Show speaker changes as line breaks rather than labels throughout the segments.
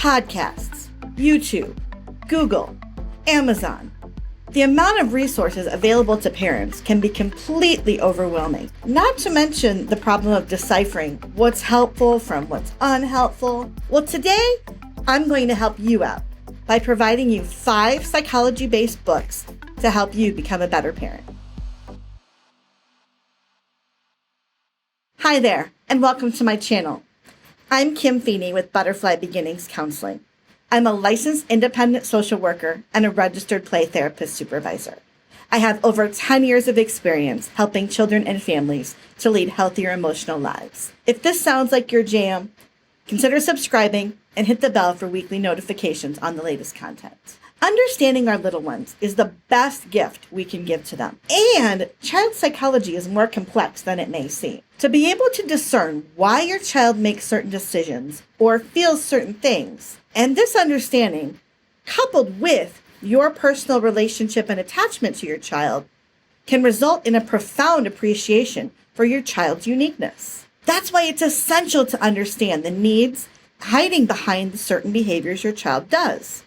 podcasts, YouTube, Google, Amazon. The amount of resources available to parents can be completely overwhelming, not to mention the problem of deciphering what's helpful from what's unhelpful. Well, today, I'm going to help you out by providing you 5 psychology-based books to help you become a better parent. Hi there, and welcome to my channel. I'm Kim Feeney with Butterfly Beginnings Counseling. I'm a licensed independent social worker and a registered play therapist supervisor. I have over 10 years of experience helping children and families to lead healthier emotional lives. If this sounds like your jam, consider subscribing and hit the bell for weekly notifications on the latest content. Understanding our little ones is the best gift we can give to them. And child psychology is more complex than it may seem. To be able to discern why your child makes certain decisions or feels certain things, and this understanding, coupled with your personal relationship and attachment to your child, can result in a profound appreciation for your child's uniqueness. That's why it's essential to understand the needs hiding behind the certain behaviors your child does,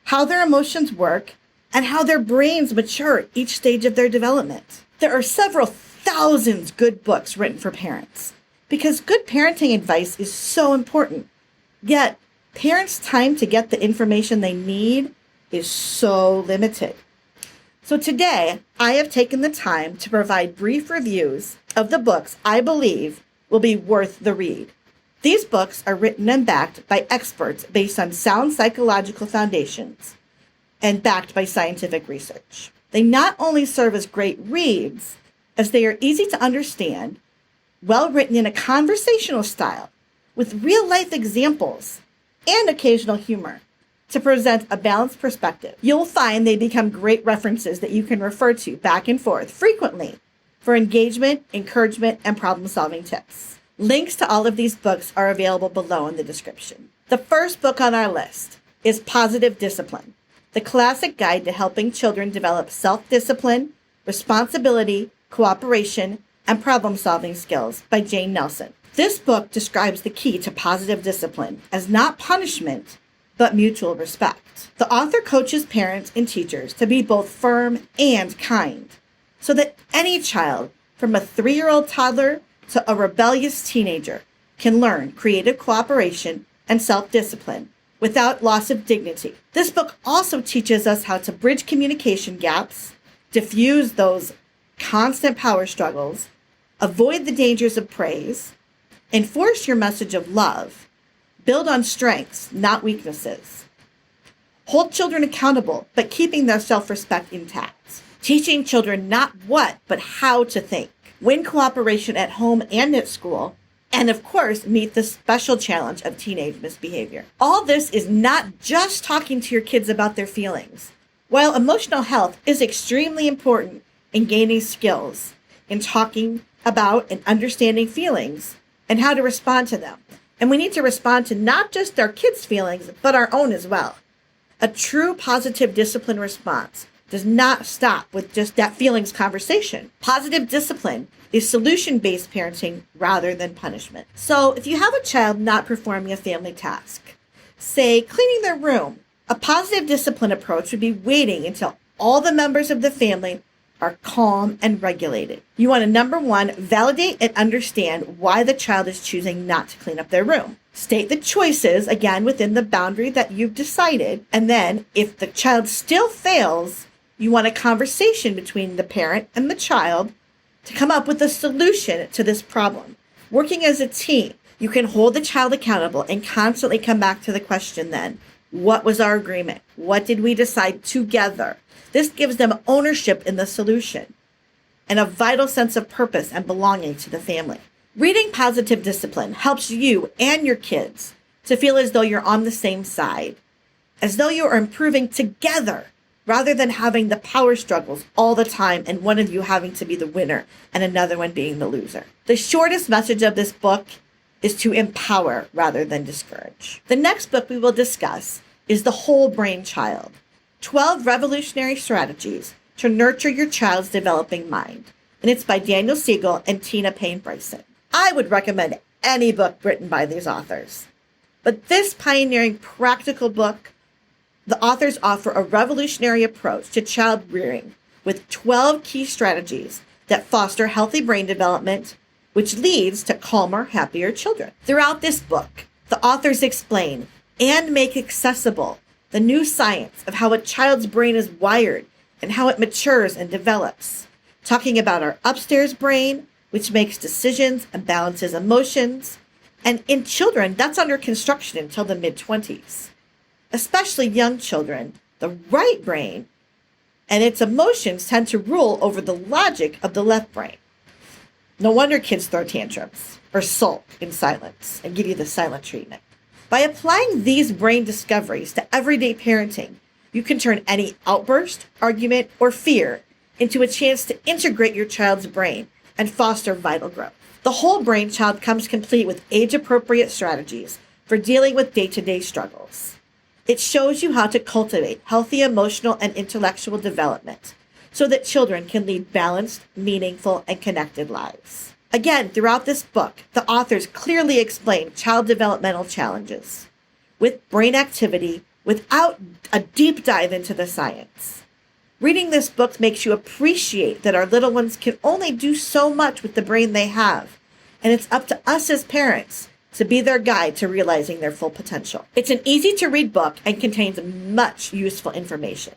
how their emotions work, and how their brains mature at each stage of their development. There are several thousands good books written for parents because good parenting advice is so important. Yet, parents' time to get the information they need is so limited. So today, I have taken the time to provide brief reviews of the books I believe will be worth the read. These books are written and backed by experts based on sound psychological foundations and backed by scientific research. They not only serve as great reads, as they are easy to understand, well written in a conversational style, with real-life examples and occasional humor to present a balanced perspective. You'll find they become great references that you can refer to back and forth frequently for engagement, encouragement, and problem-solving tips. Links to all of these books are available below in the description. The first book on our list is Positive Discipline, the classic guide to helping children develop self-discipline, responsibility, cooperation, and problem-solving skills by Jane Nelson. This book describes the key to positive discipline as not punishment, but mutual respect. The author coaches parents and teachers to be both firm and kind, so that any child, from a 3-year-old toddler to a rebellious teenager, can learn creative cooperation and self-discipline without loss of dignity. This book also teaches us how to bridge communication gaps, diffuse those constant power struggles, avoid the dangers of praise, enforce your message of love, build on strengths, not weaknesses, hold children accountable, but keeping their self-respect intact, teaching children not what, but how to think, win cooperation at home and at school, and of course, meet the special challenge of teenage misbehavior. All this is not just talking to your kids about their feelings. While emotional health is extremely important in gaining skills, in talking about and understanding feelings, and how to respond to them. And we need to respond to not just our kids' feelings, but our own as well. A true positive discipline response does not stop with just that feelings conversation. Positive discipline is solution-based parenting rather than punishment. So if you have a child not performing a family task, say cleaning their room, a positive discipline approach would be waiting until all the members of the family are calm and regulated. You want to, number 1, validate and understand why the child is choosing not to clean up their room. State the choices, again, within the boundary that you've decided. And then if the child still fails, you want a conversation between the parent and the child to come up with a solution to this problem. Working as a team, you can hold the child accountable and constantly come back to the question then, what was our agreement? What did we decide together? This gives them ownership in the solution and a vital sense of purpose and belonging to the family. Reading Positive Discipline helps you and your kids to feel as though you're on the same side, as though you are improving together rather than having the power struggles all the time and one of you having to be the winner and another one being the loser. The shortest message of this book is to empower rather than discourage. The next book we will discuss is The Whole Brain Child, 12 Revolutionary Strategies to Nurture Your Child's Developing Mind. And it's by Daniel Siegel and Tina Payne-Bryson. I would recommend any book written by these authors. But this pioneering practical book, the authors offer a revolutionary approach to child rearing with 12 key strategies that foster healthy brain development, which leads to calmer, happier children. Throughout this book, the authors explain and make accessible the new science of how a child's brain is wired and how it matures and develops, talking about our upstairs brain, which makes decisions and balances emotions. And in children, that's under construction until the mid-20s. Especially young children, the right brain and its emotions tend to rule over the logic of the left brain. No wonder kids throw tantrums or sulk in silence and give you the silent treatment. By applying these brain discoveries to everyday parenting, you can turn any outburst, argument, or fear into a chance to integrate your child's brain and foster vital growth. The whole brain child comes complete with age-appropriate strategies for dealing with day-to-day struggles. It shows you how to cultivate healthy emotional and intellectual development so that children can lead balanced, meaningful, and connected lives. Again, throughout this book, the authors clearly explain child developmental challenges with brain activity without a deep dive into the science. Reading this book makes you appreciate that our little ones can only do so much with the brain they have, and it's up to us as parents to be their guide to realizing their full potential. It's an easy-to-read book and contains much useful information.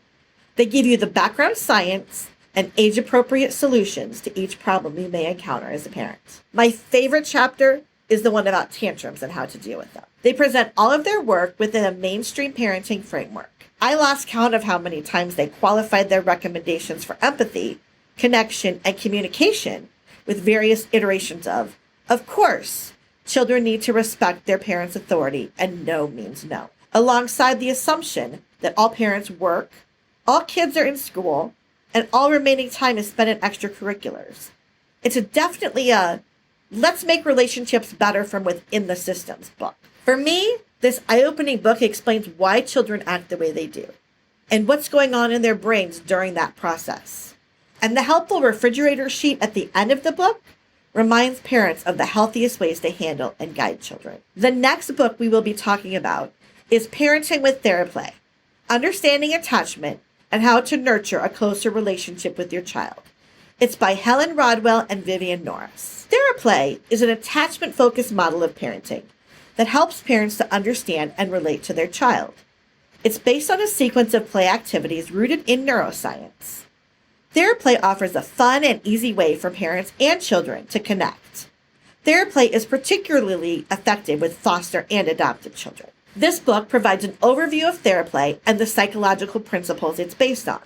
They give you the background science and age-appropriate solutions to each problem you may encounter as a parent. My favorite chapter is the one about tantrums and how to deal with them. They present all of their work within a mainstream parenting framework. I lost count of how many times they qualified their recommendations for empathy, connection, and communication with various iterations of course, children need to respect their parents' authority and no means no, alongside the assumption that all parents work, all kids are in school, and all remaining time is spent in extracurriculars. It's definitely a let's make relationships better from within the systems book. For me, this eye-opening book explains why children act the way they do and what's going on in their brains during that process. And the helpful refrigerator sheet at the end of the book reminds parents of the healthiest ways to handle and guide children. The next book we will be talking about is Parenting with Theraplay, Understanding Attachment and How to Nurture a Closer Relationship with Your Child. It's by Helen Rodwell and Vivian Norris. Theraplay is an attachment-focused model of parenting that helps parents to understand and relate to their child. It's based on a sequence of play activities rooted in neuroscience. Theraplay offers a fun and easy way for parents and children to connect. Theraplay is particularly effective with foster and adopted children. This book provides an overview of Theraplay and the psychological principles it's based on.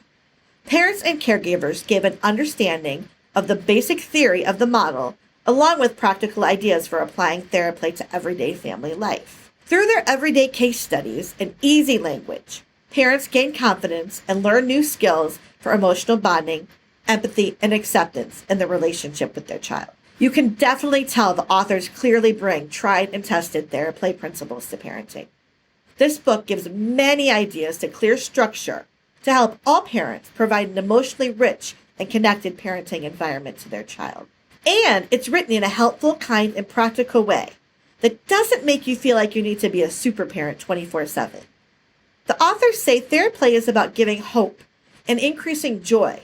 Parents and caregivers give an understanding of the basic theory of the model, along with practical ideas for applying Theraplay to everyday family life. Through their everyday case studies and easy language, parents gain confidence and learn new skills for emotional bonding, empathy, and acceptance in the relationship with their child. You can definitely tell the authors clearly bring tried and tested Theraplay principles to parenting. This book gives many ideas to clear structure to help all parents provide an emotionally rich and connected parenting environment to their child. And it's written in a helpful, kind, and practical way that doesn't make you feel like you need to be a super parent 24/7. The authors say Theraplay is about giving hope and increasing joy.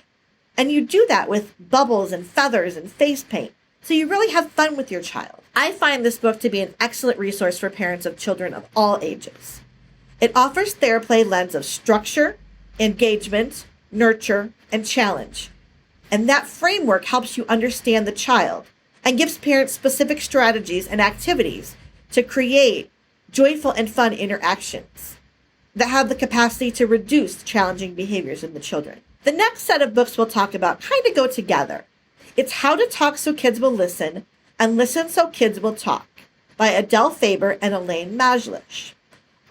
And you do that with bubbles and feathers and face paint, so you really have fun with your child. I find this book to be an excellent resource for parents of children of all ages. It offers Theraplay lens of structure, engagement, nurture, and challenge. And that framework helps you understand the child and gives parents specific strategies and activities to create joyful and fun interactions that have the capacity to reduce challenging behaviors in the children. The next set of books we'll talk about kind of go together. It's How to Talk So Kids Will Listen and Listen So Kids Will Talk by Adele Faber and Elaine Majlish.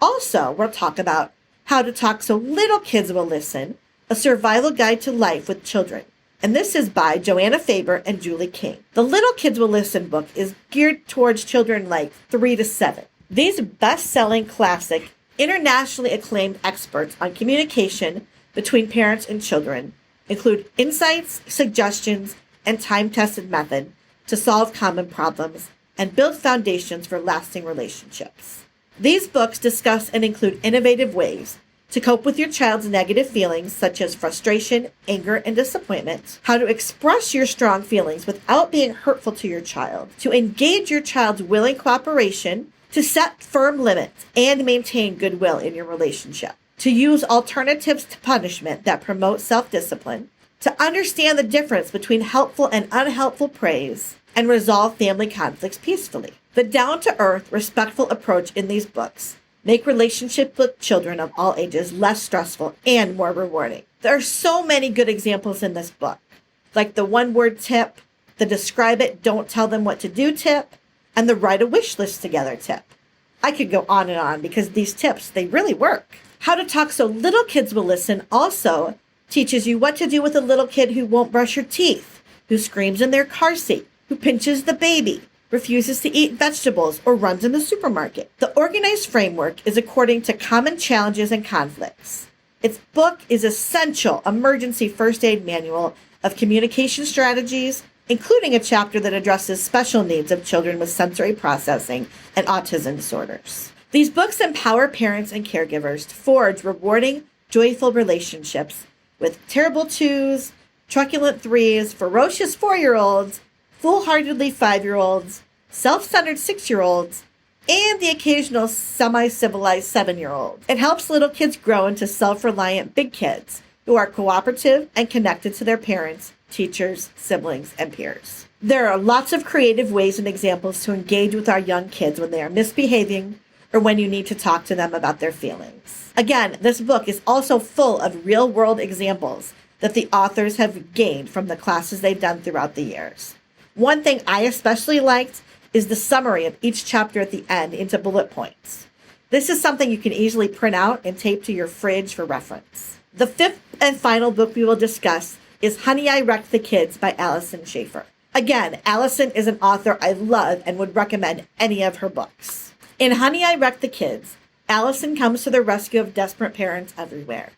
Also, we'll talk about How to Talk So Little Kids Will Listen, a survival guide to life with children. And this is by Joanna Faber and Julie King. The Little Kids Will Listen book is geared towards children like 3 to 7. These best-selling classic, internationally acclaimed experts on communication between parents and children include insights, suggestions, and time-tested method to solve common problems and build foundations for lasting relationships. These books discuss and include innovative ways to cope with your child's negative feelings such as frustration, anger, and disappointment, how to express your strong feelings without being hurtful to your child, to engage your child's willing cooperation, to set firm limits and maintain goodwill in your relationship, to use alternatives to punishment that promote self-discipline, to understand the difference between helpful and unhelpful praise, and resolve family conflicts peacefully. The down-to-earth, respectful approach in these books make relationships with children of all ages less stressful and more rewarding. There are so many good examples in this book, like the one-word tip, the describe it, don't tell them what to do tip, and the write a wish list together tip. I could go on and on because these tips, they really work. How to Talk So Little Kids Will Listen also teaches you what to do with a little kid who won't brush your teeth, who screams in their car seat, who pinches the baby, refuses to eat vegetables, or runs in the supermarket. The organized framework is according to common challenges and conflicts. Its book is essential emergency first aid manual of communication strategies, including a chapter that addresses special needs of children with sensory processing and autism disorders. These books empower parents and caregivers to forge rewarding, joyful relationships with terrible twos, truculent threes, ferocious 4-year-olds, full-heartedly 5-year-olds, self-centered 6-year-olds, and the occasional semi-civilized 7-year-old. It helps little kids grow into self-reliant big kids who are cooperative and connected to their parents, teachers, siblings, and peers. There are lots of creative ways and examples to engage with our young kids when they are misbehaving or when you need to talk to them about their feelings. Again, this book is also full of real-world examples that the authors have gained from the classes they've done throughout the years. One thing I especially liked is the summary of each chapter at the end into bullet points. This is something you can easily print out and tape to your fridge for reference. The fifth and final book we will discuss is Honey, I Wrecked the Kids by Allison Schaefer. Again, Allison is an author I love and would recommend any of her books. In Honey, I Wrecked the Kids, Allison comes to the rescue of desperate parents everywhere.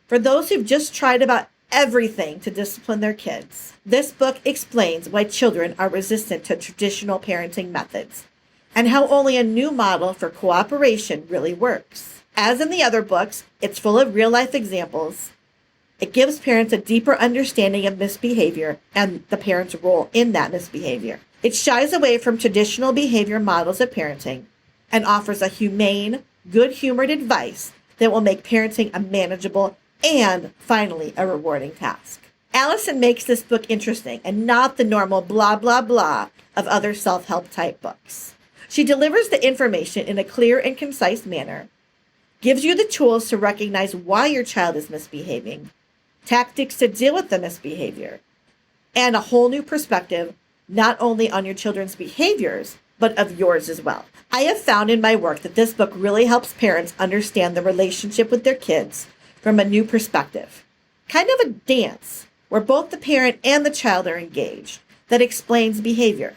For those who've just tried about everything to discipline their kids, this book explains why children are resistant to traditional parenting methods and how only a new model for cooperation really works. As in the other books, it's full of real-life examples. It gives parents a deeper understanding of misbehavior and the parent's role in that misbehavior. It shies away from traditional behavior models of parenting and offers a humane, good-humored advice that will make parenting a manageable and, finally, a rewarding task. Allison makes this book interesting and not the normal blah, blah, blah of other self-help type books. She delivers the information in a clear and concise manner, gives you the tools to recognize why your child is misbehaving, tactics to deal with the misbehavior, and a whole new perspective not only on your children's behaviors, but of yours as well. I have found in my work that this book really helps parents understand the relationship with their kids from a new perspective. Kind of a dance where both the parent and the child are engaged that explains behavior,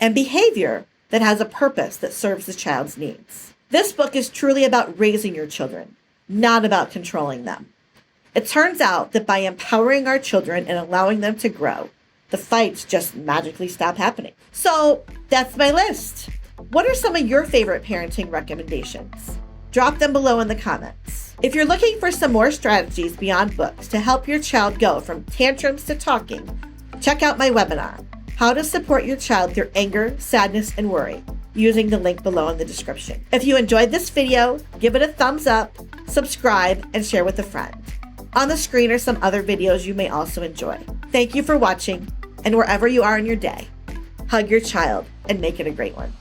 and behavior that has a purpose that serves the child's needs. This book is truly about raising your children, not about controlling them. It turns out that by empowering our children and allowing them to grow, the fights just magically stop happening. So that's my list. What are some of your favorite parenting recommendations? Drop them below in the comments. If you're looking for some more strategies beyond books to help your child go from tantrums to talking, check out my webinar, How to Support Your Child Through Anger, Sadness, and Worry, using the link below in the description. If you enjoyed this video, give it a thumbs up, subscribe, and share with a friend. On the screen are some other videos you may also enjoy. Thank you for watching, and wherever you are in your day, hug your child and make it a great one.